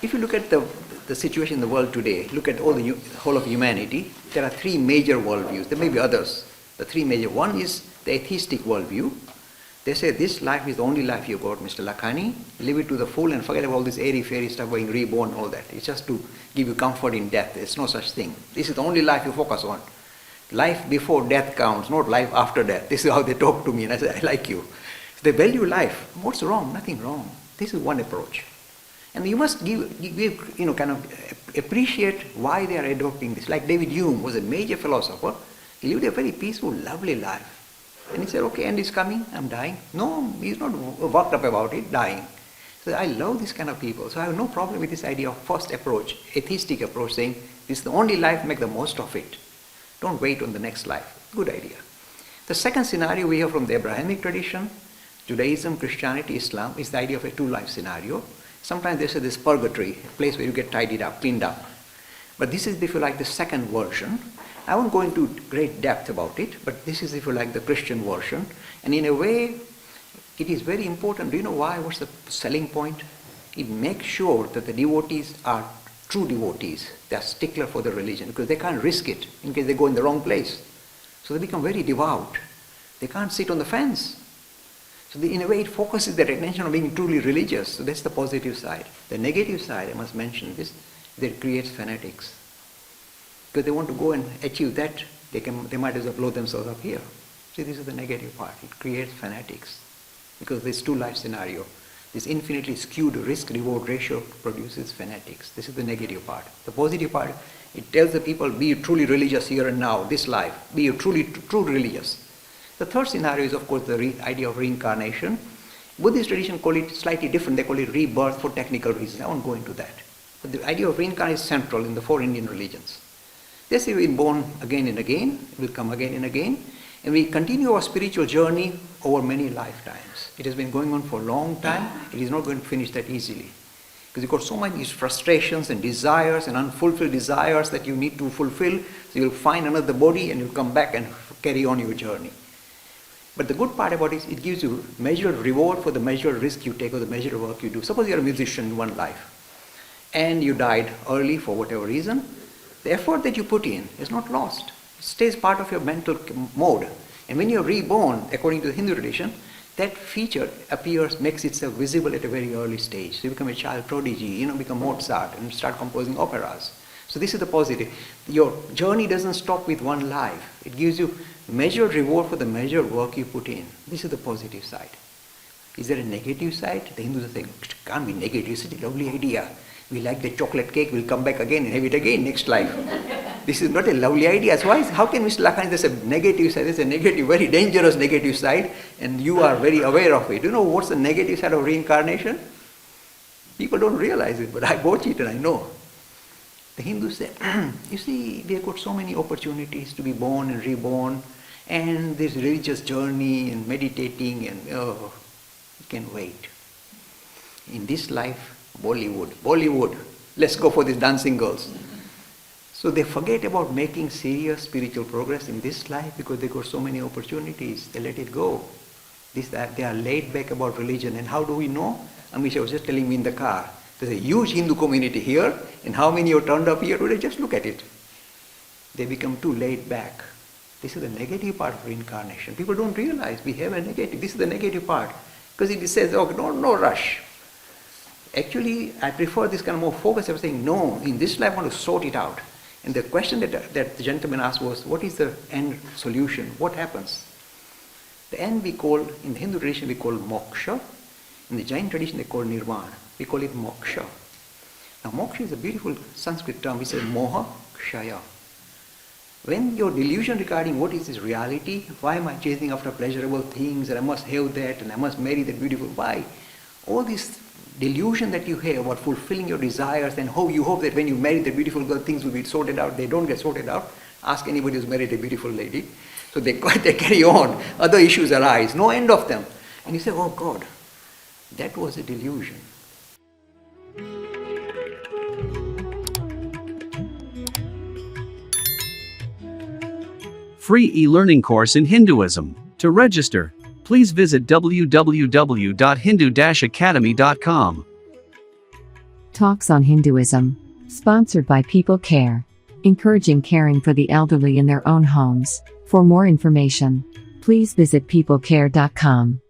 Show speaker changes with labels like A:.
A: If you look at the situation in the world today, look at all the whole of humanity, there are three major worldviews. There may be others. The three major. One is the atheistic worldview. They say this life is the only life you got, Mr. Lakhani. Live it to the full and forget about all this airy-fairy stuff, being reborn, all that. It's just to give you comfort in death. There's no such thing. This is the only life you focus on. Life before death counts, not life after death. This is how they talk to me, and I say, I like you. So they value life. What's wrong? Nothing wrong. This is one approach. And you must appreciate why they are adopting this. Like David Hume was a major philosopher. He lived a very peaceful, lovely life. And he said, okay, end is coming, I'm dying. No, he's not worked up about it, dying. So I love this kind of people. So I have no problem with this idea of first approach, atheistic approach, saying this is the only life, make the most of it. Don't wait on the next life. Good idea. The second scenario we have from the Abrahamic tradition, Judaism, Christianity, Islam, is the idea of a two-life scenario. Sometimes they say this purgatory, a place where you get tidied up, cleaned up. But this is, if you like, the second version. I won't go into great depth about it, but this is, if you like, the Christian version. And in a way, it is very important. Do you know why? What's the selling point? It makes sure that the devotees are true devotees. They are stickler for the religion because they can't risk it in case they go in the wrong place. So they become very devout. They can't sit on the fence. So in a way, it focuses their attention on being truly religious. So that's the positive side. The negative side, I must mention this, that it creates fanatics. Because they want to go and achieve that, they might as well blow themselves up here. See, this is the negative part. It creates fanatics. Because this two-life scenario, this infinitely skewed risk-reward ratio produces fanatics. This is the negative part. The positive part, it tells the people, be truly religious here and now, this life. Be truly true religious. The third scenario is, of course, the idea of reincarnation. Buddhist tradition call it slightly different. They call it rebirth for technical reasons. I won't go into that. But the idea of reincarnation is central in the four Indian religions. They say we've been born again and again, we'll come again and again, and we continue our spiritual journey over many lifetimes. It has been going on for a long time. It is not going to finish that easily. Because you've got so many frustrations and desires and unfulfilled desires that you need to fulfill. So you'll find another body and you'll come back and carry on your journey. But the good part about it is it gives you measured reward for the measured risk you take or the measured work you do. Suppose you're a musician in one life and you died early for whatever reason. The effort that you put in is not lost. It stays part of your mental mode. And when you're reborn, according to the Hindu tradition, that feature appears, makes itself visible at a very early stage. So you become a child prodigy, become Mozart and start composing operas. So this is the positive. Your journey doesn't stop with one life. It gives you measured reward for the measured work you put in. This is the positive side. Is there a negative side? The Hindus are saying, it can't be negative. It's a lovely idea. We like the chocolate cake, we'll come back again and have it again next life. This is not a lovely idea. So how can Mr. Lakhani, there's a negative side, there's a negative, very dangerous negative side, and you are very aware of it. You know what's the negative side of reincarnation? People don't realize it, but I watch it and I know. The Hindus say, you see, we have got so many opportunities to be born and reborn, and this religious journey and meditating, and you can wait. In this life, Bollywood, let's go for these dancing girls. So they forget about making serious spiritual progress in this life because they got so many opportunities. They let it go. They are laid back about religion. And how do we know? Amisha was just telling me in the car. There's a huge Hindu community here, and how many have turned up here today? Just look at it. They become too laid back. This is the negative part of reincarnation. People don't realize we have a negative. This is the negative part. Because it says, oh, no rush. Actually, I prefer this kind of more focus. I was saying, no, in this life I want to sort it out. And the question that the gentleman asked was, what is the end solution? What happens? The end we call, in the Hindu tradition we call moksha. In the Jain tradition they call nirvana. We call it moksha. Now moksha is a beautiful Sanskrit term. We say moha kshaya. When your delusion regarding what is this reality, why am I chasing after pleasurable things, and I must have that, and I must marry that beautiful, why? All this delusion that you have about fulfilling your desires, and how you hope that when you marry the beautiful girl, things will be sorted out. They don't get sorted out. Ask anybody who's married a beautiful lady. So they carry on. Other issues arise. No end of them. And you say, oh God, that was a delusion.
B: Free e-learning course in Hinduism. To register, please visit www.hindu-academy.com.
C: Talks on Hinduism. Sponsored by People Care. Encouraging caring for the elderly in their own homes. For more information, please visit peoplecare.com.